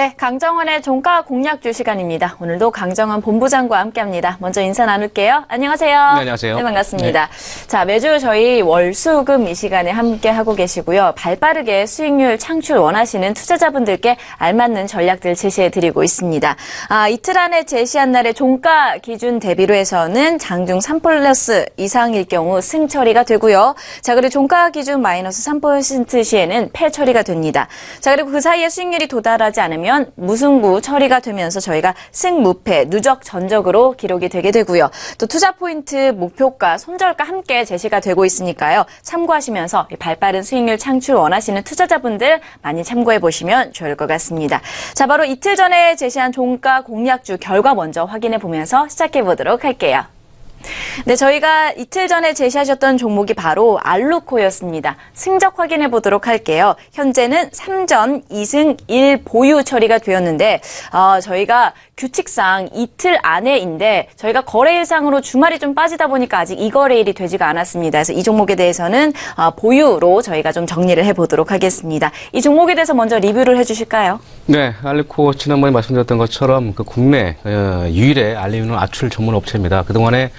네, 강정원의 종가 공략주 시간입니다. 오늘도 강정원 본부장과 함께합니다. 먼저 인사 나눌게요. 안녕하세요. 네, 안녕하세요. 네, 반갑습니다. 네. 자, 매주 저희 월수금 이 시간에 함께하고 계시고요. 발빠르게 수익률 창출 원하시는 투자자분들께 알맞는 전략들 제시해드리고 있습니다. 이틀 안에 제시한 날의 종가 기준 대비로 해서는 장중 3+ 이상일 경우 승 처리가 되고요. 자, 그리고 종가 기준 마이너스 3% 시에는 패 처리가 됩니다. 자, 그리고 그 사이에 수익률이 도달하지 않으면 무승부 처리가 되면서 저희가 승무패, 누적 전적으로 기록이 되게 되고요. 또 투자 포인트, 목표가, 손절가 함께 제시가 되고 있으니까요. 참고하시면서 발빠른 수익률 창출 원하시는 투자자분들 많이 참고해 보시면 좋을 것 같습니다. 자, 바로 이틀 전에 제시한 종가 공략주 결과 먼저 확인해 보면서 시작해 보도록 할게요. 네, 저희가 이틀 전에 제시하셨던 종목이 바로 알루코였습니다. 승적 확인해 보도록 할게요. 현재는 3전 2승 1보유 처리가 되었는데 저희가 규칙상 이틀 안에인데 저희가 거래일상으로 주말이 좀 빠지다 보니까 아직 이 거래일이 되지가 않았습니다. 그래서 이 종목에 대해서는 보유로 저희가 좀 정리를 해보도록 하겠습니다. 이 종목에 대해서 먼저 리뷰를 해주실까요? 네, 알루코 지난번에 말씀드렸던 것처럼 그 국내 유일의 알루미늄 압출 전문 업체입니다. 그동안에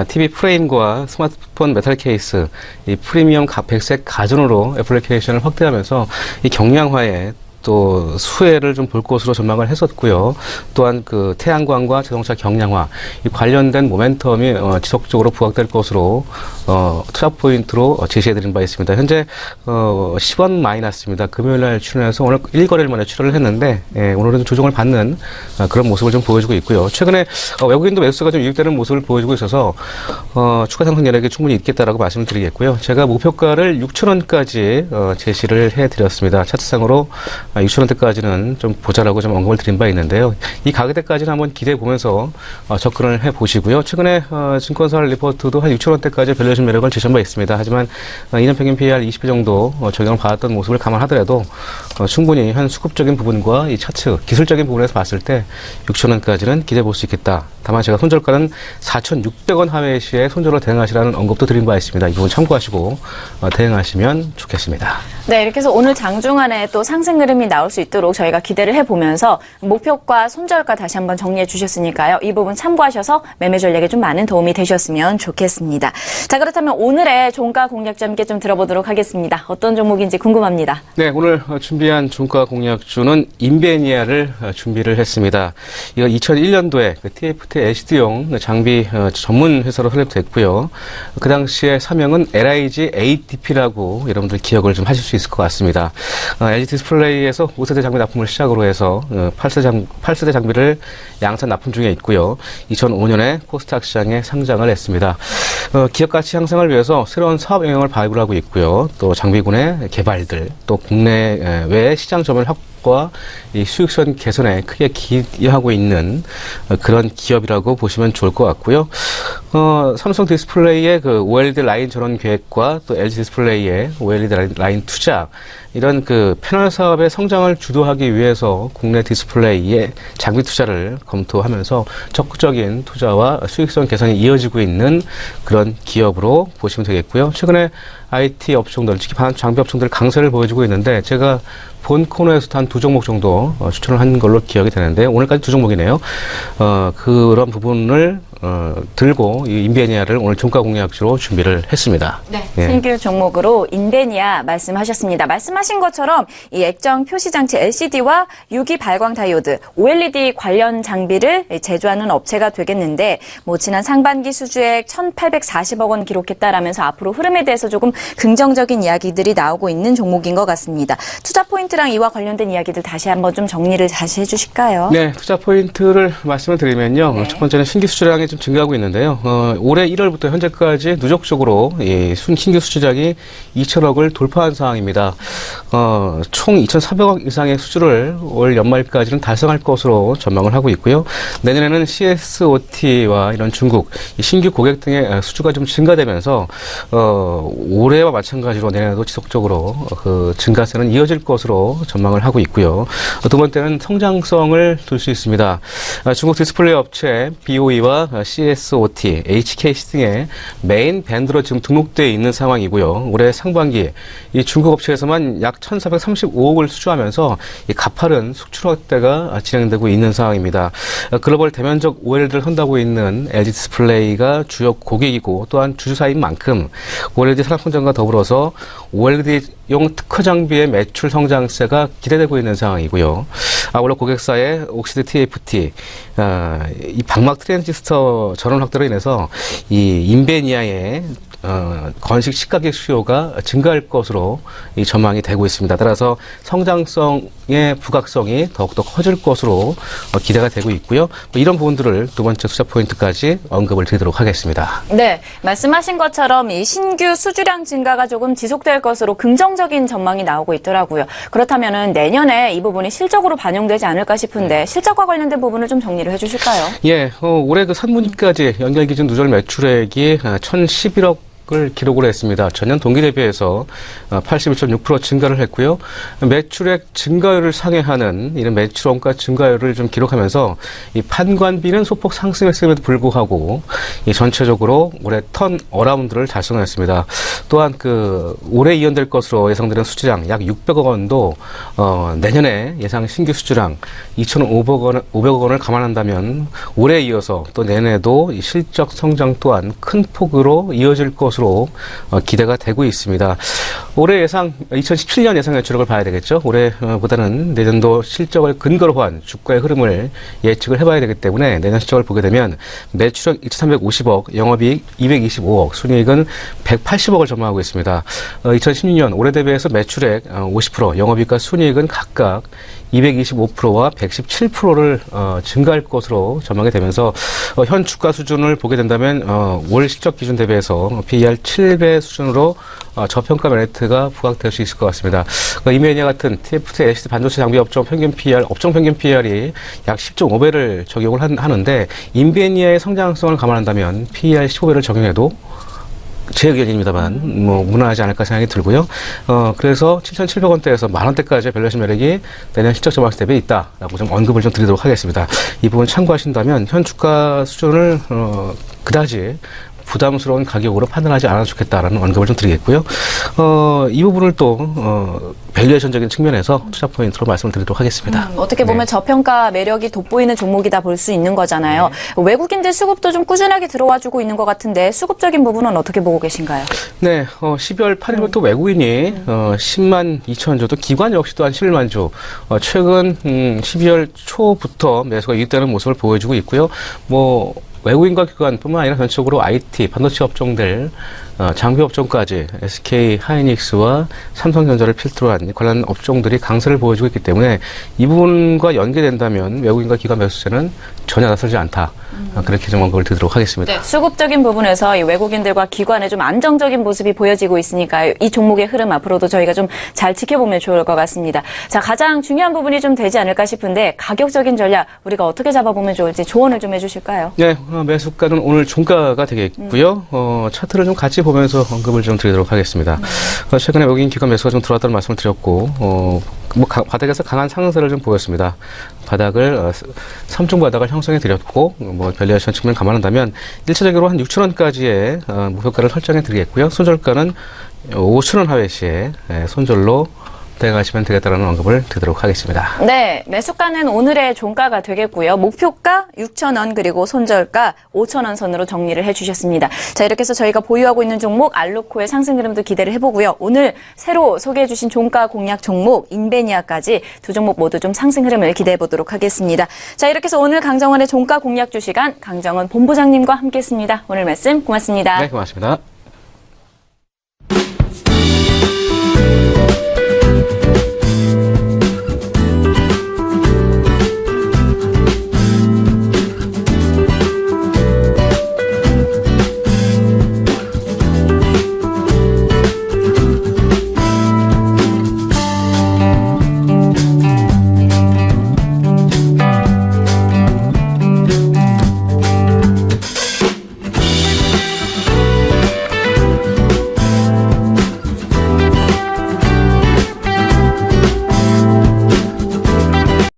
TV 프레임과 스마트폰 메탈 케이스, 이 프리미엄 백색 가전으로 애플리케이션을 확대하면서 이 경량화에 또 수혜를 좀 볼 것으로 전망을 했었고요. 또한 그 태양광과 자동차 경량화 이 관련된 모멘텀이 지속적으로 부각될 것으로 투자 포인트로 제시해드린 바 있습니다. 현재 10원 많이 났습니다. 금요일날 출연해서 오늘 1거래일 만에 출연을 했는데 오늘은 조정을 받는 그런 모습을 좀 보여주고 있고요. 최근에 외국인도 매수가 좀 유입되는 모습을 보여주고 있어서 추가 상승 여력이 충분히 있겠다라고 말씀을 드리겠고요. 제가 목표가를 6,000원까지 제시를 해드렸습니다. 차트상으로 6,000원대까지는 좀 보자라고 좀 언급을 드린 바 있는데요. 이 가격대까지는 한번 기대해 보면서 접근을 해 보시고요. 최근에 증권사 리포트도 한 6,000원대까지 밸류에이션 매력을 제시한 바 있습니다. 하지만 2년 평균 PER 20배 정도 적용을 받았던 모습을 감안하더라도 충분히 한 수급적인 부분과 이 차트 기술적인 부분에서 봤을 때 6,000원까지는 기대해 볼 수 있겠다. 다만 제가 손절가는 4,600원 하회 시에 손절로 대응하시라는 언급도 드린 바 있습니다. 이 부분 참고하시고 대응하시면 좋겠습니다. 네, 이렇게 해서 오늘 장중안에 또 상승 흐름이 나올 수 있도록 저희가 기대를 해보면서 목표가, 손절가 다시 한번 정리해 주셨으니까요. 이 부분 참고하셔서 매매 전략에 좀 많은 도움이 되셨으면 좋겠습니다. 자, 그렇다면 오늘의 종가 공략주 함께 좀 들어보도록 하겠습니다. 어떤 종목인지 궁금합니다. 네, 오늘 준비한 종가 공략주는 인베니아를 준비를 했습니다. 이거 2001년도에 그 TFT LCD용 장비 전문 회사로 설립됐고요. 그 당시에 사명은 LIG ADP라고 여러분들 기억을 좀 하실 수 있을 것 같습니다. LG 디스플레이에서 5세대 장비 납품을 시작으로 해서 8세대 장비를 양산 납품 중에 있고요. 2005년에 코스닥 시장에 상장을 했습니다. 기업 가치 향상을 위해서 새로운 사업 영역을 발굴하고 있고요. 또 장비군의 개발들, 또 국내외 시장 점유율 확보와 이 수익성 개선에 크게 기여하고 있는 그런 기업이라고 보시면 좋을 것 같고요. 삼성 디스플레이의 그 OLED 라인 전원 계획과 또 LG 디스플레이의 OLED 라인 투자 이런 그 패널 사업의 성장을 주도하기 위해서 국내 디스플레이의 장비 투자를 검토하면서 적극적인 투자와 수익성 개선이 이어지고 있는 그런 기업으로 보시면 되겠고요. 최근에 IT 업종들, 특히 장비 업종들 강세를 보여주고 있는데 제가 본 코너에서도 한 2종목 정도 추천을 한 걸로 기억이 되는데 오늘까지 2종목이네요. 그런 부분을 들고 이 인베니아를 오늘 종가 공략주로 준비를 했습니다. 네, 신규 종목으로 인베니아 말씀하셨습니다. 말씀하신 것처럼 이 액정 표시장치 LCD와 유기 발광 다이오드, OLED 관련 장비를 제조하는 업체가 되겠는데 지난 상반기 수주액 1,840억 원 기록했다라면서 앞으로 흐름에 대해서 조금 긍정적인 이야기들이 나오고 있는 종목인 것 같습니다. 투자 포인트랑 이와 관련된 이야기들 다시 한번 좀 정리를 다시 해주실까요? 네, 투자 포인트를 말씀을 드리면요. 네. 첫 번째는 신규 수주량이 좀 증가하고 있는데요. 올해 1월부터 현재까지 누적적으로 신규 수주량이 2천억을 돌파한 상황입니다. 총 2,400억 이상의 수주를 올 연말까지는 달성할 것으로 전망을 하고 있고요. 내년에는 CSOT와 이런 중국 신규 고객 등의 수주가 좀 증가되면서 올해와 마찬가지로 내년에도 지속적으로 그 증가세는 이어질 것으로 전망을 하고 있고요. 두 번째는 성장성을 둘 수 있습니다. 중국 디스플레이 업체 BOE와 CSOT, HKC 등의 메인 밴드로 지금 등록되어 있는 상황이고요. 올해 상반기 이 중국 업체에서만 약 1,435억을 수주하면서 이 가파른 수출 확대가 진행되고 있는 상황입니다. 글로벌 대면적 OLED를 한다고 있는 LG 디스플레이가 주요 고객이고 또한 주주사인 만큼 OLED 산업 성장과 더불어서 OLED용 특허 장비의 매출 성장세가 기대되고 있는 상황이고요. 아울러 고객사의 옥시드 TFT, 이 방막 트랜지스터 전원 확대로 인해서 이 인베니아의 건식 시가격 수요가 증가할 것으로 이 전망이 되고 있습니다. 따라서 성장성의 부각성이 더욱더 커질 것으로 기대가 되고 있고요. 이런 부분들을 두 번째 투자 포인트까지 언급을 드리도록 하겠습니다. 네, 말씀하신 것처럼 이 신규 수주량 증가가 조금 지속될 것으로 긍정적인 전망이 나오고 있더라고요. 그렇다면은 내년에 이 부분이 실적으로 반영되지 않을까 싶은데 실적과 관련된 부분을 좀 정리를 해주실까요? 예, 올해 그 3분기까지 연결 기준 누적 매출액이 1,011억 을 기록을 했습니다. 전년 동기 대비해서 81.6% 증가를 했고요. 매출액 증가율을 상회하는 이런 매출 원가 증가율을 좀 기록하면서 이 판관비는 소폭 상승했음에도 불구하고 이 전체적으로 올해 턴 어라운드를 달성했습니다. 또한 그 올해 이연될 것으로 예상되는 수주량 약 600억 원도 내년에 예상 신규 수주량 2,500억 원을 감안한다면 올해에 이어서 또 내년에도 이 실적 성장 또한 큰 폭으로 이어질 것으로 기대가 되고 있습니다. 올해 예상 2017년 예상 매출액을 봐야 되겠죠. 올해보다는 내년도 실적을 근거로 한 주가의 흐름을 예측을 해봐야 되기 때문에 내년 실적을 보게 되면 매출액 2,350억, 영업이익 225억, 순이익은 180억을 전망하고 있습니다. 2016년 올해 대비해서 매출액 50%, 영업이익과 순이익은 각각 225%와 117%를 증가할 것으로 전망이 되면서 현 주가 수준을 보게 된다면 올 실적 기준 대비해서 PER 7배 수준으로 저평가 메리트가 부각될 수 있을 것 같습니다. 이메니아 같은 TFT, LCD 반도체 장비 업종 평균 PER, 업종 평균 PER이 약 10.5배를 적용을 하는데 인베니아의 성장성을 감안한다면 PER 15배를 적용해도 제 의견입니다만 무난하지 않을까 생각이 들고요. 그래서 7,700원대에서 만원대까지 밸류에이션 매력이 내년 실적 전망치 대비에 있다라고 좀 언급을 좀 드리도록 하겠습니다. 이 부분 참고하신다면 현 주가 수준을 그다지 부담스러운 가격으로 판단하지 않아도 좋겠다라는 언급을 좀 드리겠고요. 이 부분을 또 밸류에이션적인 측면에서 투자 포인트로 말씀을 드리도록 하겠습니다. 어떻게 보면 저평가 매력이 돋보이는 종목이다 볼 수 있는 거잖아요. 외국인들 수급도 좀 꾸준하게 들어와주고 있는 것 같은데 수급적인 부분은 어떻게 보고 계신가요? 네, 12월 8일부터 외국인이 10만 2천 주, 또 기관 역시도 한 11만 주, 최근 12월 초부터 매수가 유입되는 모습을 보여주고 있고요. 외국인과 기관뿐만 아니라 전체적으로 IT, 반도체 업종들, 장비 업종까지 SK 하이닉스와 삼성전자를 필두로 한 관련 업종들이 강세를 보여주고 있기 때문에 이 부분과 연계된다면 외국인과 기관 매수세는 전혀 나서지 않다. 그렇게 좀 언급을 드리도록 하겠습니다. 네, 수급적인 부분에서 이 외국인들과 기관의 좀 안정적인 모습이 보여지고 있으니까 이 종목의 흐름 앞으로도 저희가 좀 잘 지켜보면 좋을 것 같습니다. 자, 가장 중요한 부분이 좀 되지 않을까 싶은데 가격적인 전략 우리가 어떻게 잡아보면 좋을지 조언을 좀 해주실까요? 네, 매수가는 오늘 종가가 되겠고요. 차트를 좀 같이 보면서 언급을 좀 드리도록 하겠습니다. 최근에 외국인 기관 매수가 좀 들어왔다는 말씀을 드렸고, 바닥에서 강한 상승세를 좀 보였습니다. 바닥을 3중 바닥을 형성해 드렸고, 밸류에이션 측면 감안한다면 1차적으로 한 6,000원까지의 목표가를 설정해 드리겠고요. 손절가는 5,000원 하회 시에 손절로 대응하시면 되겠다는 언급을 드리도록 하겠습니다. 네, 매수가는 오늘의 종가가 되겠고요. 목표가 6,000원 그리고 손절가 5,000원 선으로 정리를 해주셨습니다. 자, 이렇게 해서 저희가 보유하고 있는 종목 알로코의 상승 흐름도 기대를 해보고요. 오늘 새로 소개해주신 종가 공략 종목 인베니아까지 두 종목 모두 좀 상승 흐름을 기대해보도록 하겠습니다. 자, 이렇게 해서 오늘 강정원의 종가 공략 주 시간 강정원 본부장님과 함께했습니다. 오늘 말씀 고맙습니다. 네, 고맙습니다.